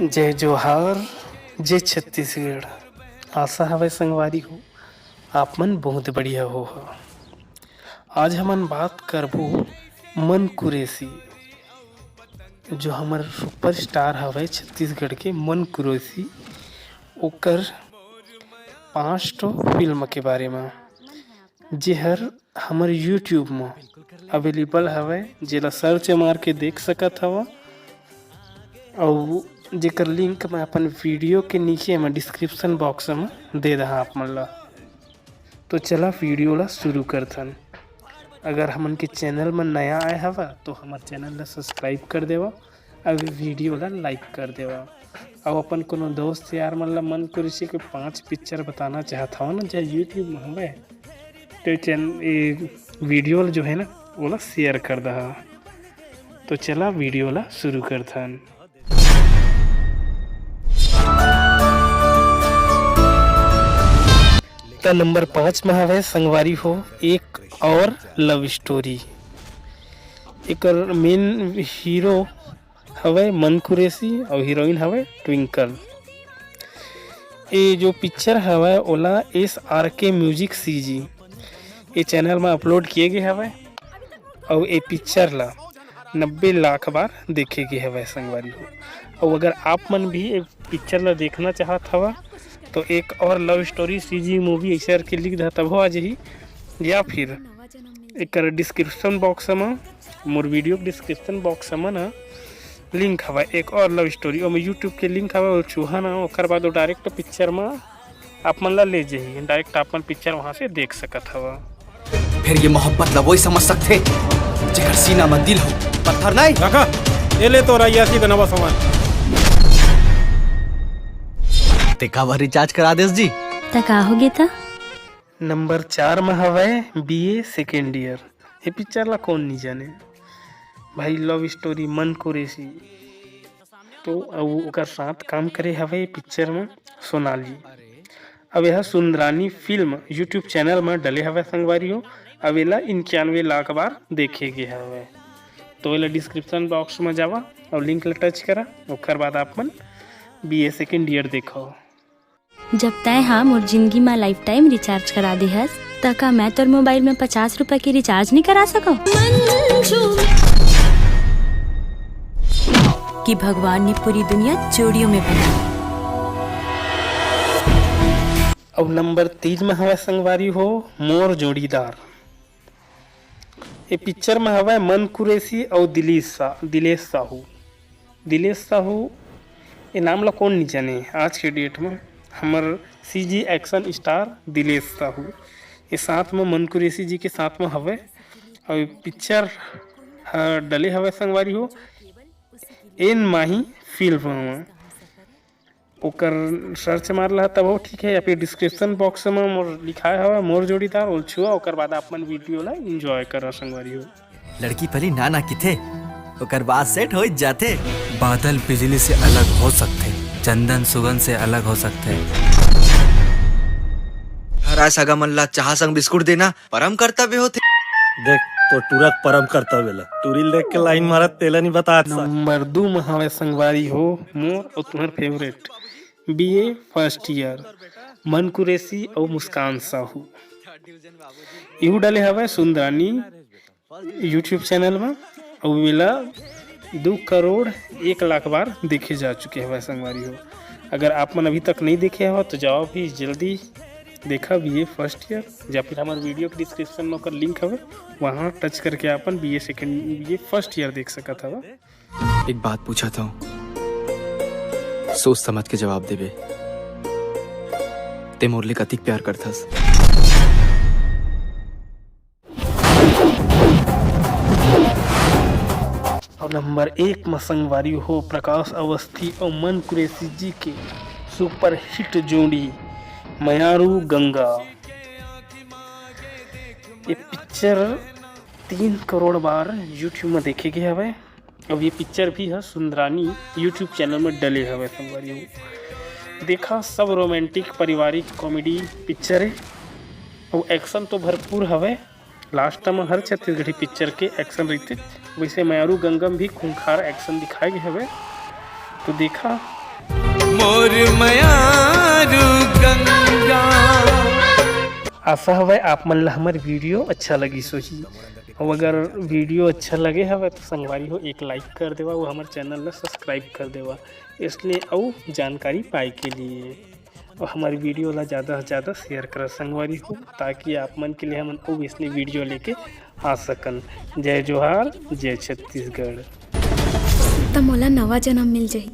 जय जोहार, जय छत्तीसगढ़। आशा हवे संगवारी हो आप मन बहुत बढ़िया हो। आज हमन बात करबो मन कुरेसी, जो हमर सुपरस्टार हवे छत्तीसगढ़ के मन कुरेसी, ओकर 5 ठो फिल्म के बारे में, जेहर हमर यूट्यूब में अवेलेबल हवे, जेला सर्च मार के देख सकत हवा। और जेकर लिंक मैं अपन वीडियो के नीचे में डिस्क्रिप्शन बॉक्स में दे रहा आप मन ला। तो चला वीडियो ला शुरू करथन। अगर हमन के चैनल में नया आए हवा तो हमार चैनल ला सब्सक्राइब कर देवा और वीडियो ला लाइक कर देवा। और अपन कोनो दोस्त यार मन ला मन कुरेसी के 5 पिक्चर बताना चाहता हो ना, जो यूट्यूब में हवे, तो चैनल वीडियो जो है ना वो ला शेयर कर दहा। तो चला वीडियो ला शुरू करथन। तो नंबर 5 में हवे संगवारी हो एक और लव स्टोरी। एक मेन हीरो हवे मन कुरेसी और हीरोइन हवे ट्विंकल। ये जो पिक्चर हवे ओला SRK म्यूजिक CG ये चैनल में अपलोड किए गए हवे। और ये पिक्चर ला 90 लाख बार देखे गए हवे संगवारी हो। और अगर आप मन भी एक पिक्चर ला देखना चाहत हवा तो एक और लव स्टोरी CG मूवी ऐसे करके लिख दे तब हो आज ही, या फिर एक डिस्क्रिप्शन बॉक्स में मोर वीडियो डिस्क्रिप्शन बॉक्स में ना लिंक हवा एक और लव स्टोरी और यूट्यूब के लिंक हवा वो चूहा ना, ओकर बाद वो डायरेक्ट पिक्चर में आप मन ला ले जाइए, डायरेक्ट आप मन पिक्चर वहाँ से देख सकत हवा। फिर ये मोहब्बत ला वही समझ सकते जेकर सीना में दिल हो, पत्थर नहीं काका ये ले तो रायासी का नवा सामान। तेकावा रिचार्ज करा देस जी तका हो गया था। नंबर 4 में हवे BA सेकेंड ईयर। ये पिक्चर ला कौन नहीं जाने भाई, लव स्टोरी मन कुरेसी। तो ओकर साथ काम करे हवे पिक्चर में सोनाली। अब यह सुंदरानी फिल्म यूट्यूब चैनल में डले हवे संगवारी हो। अब एला 91 लाख बार देखे गए हवे। तो एला डिस्क्रिप्शन बॉक्स में जावा और लिंक ला टच करा, ओकर बाद आप मन BA सेकेंड ईयर देखो। जब तय हाँ मोर जिंदगी में लाइफ टाइम रिचार्ज करा दे हस तका मैं तोर मोबाइल में 50 रुपए की रिचार्ज नहीं करा सको कि भगवान ने पूरी दुनिया जोड़ियों में बनाई। अब नंबर 3 में हवे संगवारी हो मोर जोड़ीदार। ये पिक्चर में हवे मन कुरेसी और दिलेश साहू। दिलेश साहू ये नाम ला कौन नहीं जाने आज के डेट में, हमर CG action star Dilesh Sahu ये साथ में मन कुरेसी जी के साथ में हवे। और पिक्चर डले हवे संगवारी हो एन माही फिल्म में, ओकर सर्च मार ला तब हो ठीक है, या फिर डिस्क्रिप्शन बॉक्स में मोर लिखाया हवा मोर जोड़ीदार ओल छुआ, ओकर बाद आप मन वीडियो ला एंजॉय करा संगवारी हो। लड़की पली नाना किथे ओकर बाद सेट हो जाते। बादल बिजली से अलग हो सकते, चंदन सुगंध से अलग हो सकते। हरा सगा मन ला चाह संग बिस्कुट देना परम कर्तव्य होते। देख तो तुरक परम कर्तव्य ला तुरिल देख के लाइन मारत तेला नहीं बता। नंबर 2 में हवे संगवारी हो मोर और तुम्हार फेवरेट BA फर्स्ट ईयर मन कुरेसी और मुस्कान साहू। यू डाले हवे सुंदरानी यूट्यूब चैनल में और मिला 2 करोड़ 1 लाख बार देखे जा चुके हैं संगवारी हो। अगर आप मन अभी तक नहीं देखे हो तो जाओ भी जल्दी देखा BA फर्स्ट ईयर, या फिर हमारे वीडियो के डिस्क्रिप्शन में ओकर लिंक हवे वहाँ टच करके अपन BA फर्स्ट ईयर देख सकत हवा। एक बात पूछा था, सोच समझ के जवाब देबे। ते मोरले कतिक प्यार करथस। और नंबर 1 में संगवारी हो प्रकाश अवस्थी और मन कुरेसी जी के सुपर हिट जोड़ी मयारू गंगा। ये पिक्चर 3 करोड़ बार यूट्यूब में देखे गए हवे। अब ये पिक्चर भी है सुंदरानी यूट्यूब चैनल में डले हवे संगवारी हो। देखा सब रोमांटिक पारिवारिक कॉमेडी पिक्चर है और एक्शन तो भरपूर हवे। लास्ट में हर छत्तीसगढ़ी पिक्चर के एक्शन रहते, वैसे मयारू गंगम भी खूंखार एक्शन दिखाए गए हवे। तो देखा मोर मयारू गंगा। आशा हवे आप मन ला हमार वीडियो अच्छा लगी सोची, और अगर वीडियो अच्छा लगे हवे तो संगवारी हो एक लाइक कर देवा और हमारे चैनल ला सब्सक्राइब कर देवा, इसलिए और जानकारी पाए के लिए, और हमारी वीडियो ला ज़्यादा से ज़्यादा शेयर कर संगवारी हो, ताकि आप मन के लिए हम और इसने वीडियो लेके आ सकन। जय जोहार, जय छत्तीसगढ़। त मोला नवा जन्म मिल जाही।